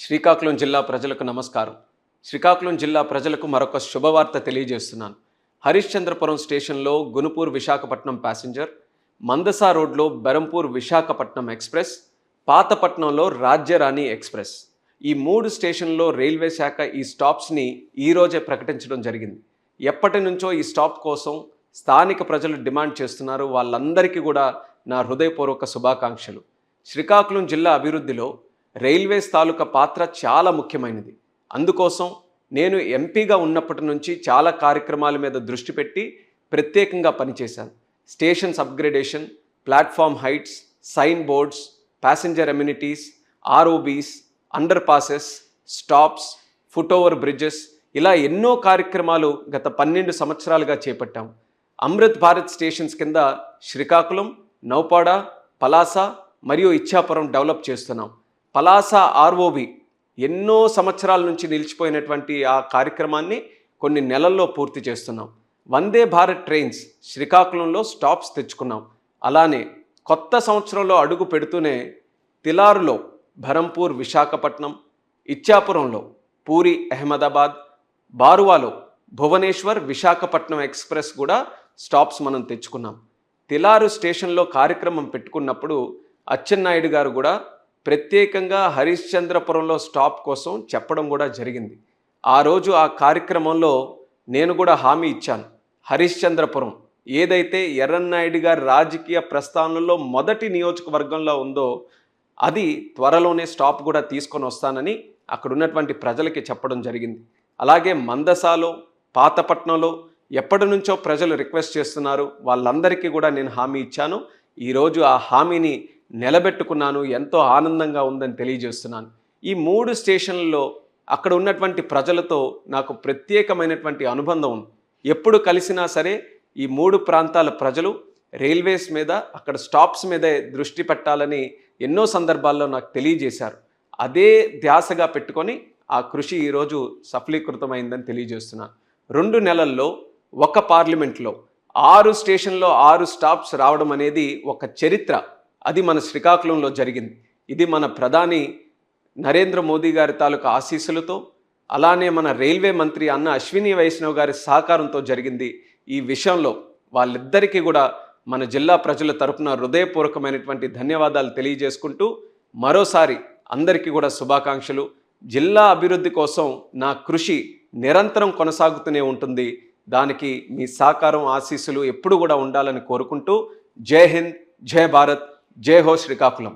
శ్రీకాకుళం జిల్లా ప్రజలకు నమస్కారం. శ్రీకాకుళం జిల్లా ప్రజలకు మరొక శుభవార్త తెలియజేస్తున్నాను. హరిశ్చంద్రపురం స్టేషన్లో గునుపూర్ విశాఖపట్నం ప్యాసింజర్, మందసా రోడ్లో బెరంపూర్ విశాఖపట్నం ఎక్స్ప్రెస్, పాతపట్నంలో రాజ్యరాణి ఎక్స్ప్రెస్, ఈ 3 స్టేషన్లో రైల్వే శాఖ ఈ స్టాప్స్ని ఈరోజే ప్రకటించడం జరిగింది. ఎప్పటి నుంచో ఈ స్టాప్ కోసం స్థానిక ప్రజలు డిమాండ్ చేస్తున్నారు. వాళ్ళందరికీ కూడా నా హృదయపూర్వక శుభాకాంక్షలు. శ్రీకాకుళం జిల్లా అభివృద్ధిలో రైల్వేస్ తాలూకా పాత్ర చాలా ముఖ్యమైనది. అందుకోసం నేను ఎంపీగా ఉన్నప్పటి నుంచి చాలా కార్యక్రమాల మీద దృష్టి పెట్టి ప్రత్యేకంగా పనిచేశాను. Stations upgradation, platform heights, sign boards, passenger amenities, ROBs, under passes, stops, foot over bridges, ఇలా ఎన్నో కార్యక్రమాలు గత 12 సంవత్సరాలుగా చేపట్టాం. అమృత్ భారత్ స్టేషన్స్ కింద శ్రీకాకుళం, నౌపాడ, పలాస మరియు ఇచ్చాపురం డెవలప్ చేస్తున్నాం. పలాస ఆర్ఓబి ఎన్నో సంవత్సరాల నుంచి నిలిచిపోయినటువంటి ఆ కార్యక్రమాన్ని కొన్ని నెలల్లో పూర్తి చేస్తున్నాం. వందే భారత్ ట్రైన్స్ శ్రీకాకుళంలో స్టాప్స్ తెచ్చుకున్నాం. అలానే కొత్త సంవత్సరంలో అడుగు పెడుతూనే తిలారులో బెరంపూర్ విశాఖపట్నం, ఇచ్చాపురంలో పూరి అహ్మదాబాద్, బారువాలో భువనేశ్వర్ విశాఖపట్నం ఎక్స్ప్రెస్ కూడా స్టాప్స్ మనం తెచ్చుకున్నాం. తిలారు స్టేషన్లో కార్యక్రమం పెట్టుకున్నప్పుడు అచ్చెన్నాయుడు గారు కూడా ప్రత్యేకంగా హరిశ్చంద్రపురంలో స్టాప్ కోసం చెప్పడం కూడా జరిగింది. ఆ రోజు ఆ కార్యక్రమంలో నేను కూడా హామీ ఇచ్చాను. హరిశ్చంద్రపురం ఏదైతే ఎర్రన్నాయుడు గారి రాజకీయ ప్రస్థానంలో మొదటి నియోజకవర్గంలో ఉందో అది త్వరలోనే స్టాప్ కూడా తీసుకొని వస్తానని అక్కడ ఉన్నటువంటి ప్రజలకి చెప్పడం జరిగింది. అలాగే మందసాలో, పాతపట్నంలో ఎప్పటి నుంచో ప్రజలు రిక్వెస్ట్ చేస్తున్నారు. వాళ్ళందరికీ కూడా నేను హామీ ఇచ్చాను. ఈరోజు ఆ హామీని నిలబెట్టుకున్నాను. ఎంతో ఆనందంగా ఉందని తెలియజేస్తున్నాను. ఈ 3 స్టేషన్లలో అక్కడ ఉన్నటువంటి ప్రజలతో నాకు ప్రత్యేకమైనటువంటి అనుబంధం ఉంది. ఎప్పుడు కలిసినా సరే ఈ 3 ప్రాంతాల ప్రజలు రైల్వేస్ మీద, అక్కడ స్టాప్స్ మీదే దృష్టి పెట్టాలని ఎన్నో సందర్భాల్లో నాకు తెలియజేశారు. అదే ధ్యాసగా పెట్టుకొని ఆ కృషి ఈరోజు సఫలీకృతమైందని తెలియజేస్తున్నాను. 2 నెలల్లో ఒక పార్లమెంట్లో 6 స్టేషన్లో 6 స్టాప్స్ రావడం అనేది ఒక చరిత్ర. అది మన శ్రీకాకుళంలో జరిగింది. ఇది మన ప్రధాని నరేంద్ర మోదీ గారి తాలూకా ఆశీస్సులతో, అలానే మన రైల్వే మంత్రి అన్న అశ్విని వైష్ణవ్ గారి సహకారంతో జరిగింది. ఈ విషయంలో వాళ్ళిద్దరికీ కూడా మన జిల్లా ప్రజల తరపున హృదయపూర్వకమైనటువంటి ధన్యవాదాలు తెలియజేసుకుంటూ మరోసారి అందరికీ కూడా శుభాకాంక్షలు. జిల్లా అభివృద్ధి కోసం నా కృషి నిరంతరం కొనసాగుతూనే ఉంటుంది. దానికి మీ సహకారం, ఆశీస్సులు ఎప్పుడు కూడా ఉండాలని కోరుకుంటూ జై హింద్, జై భారత్, జై హో శ్రీకాకుళం.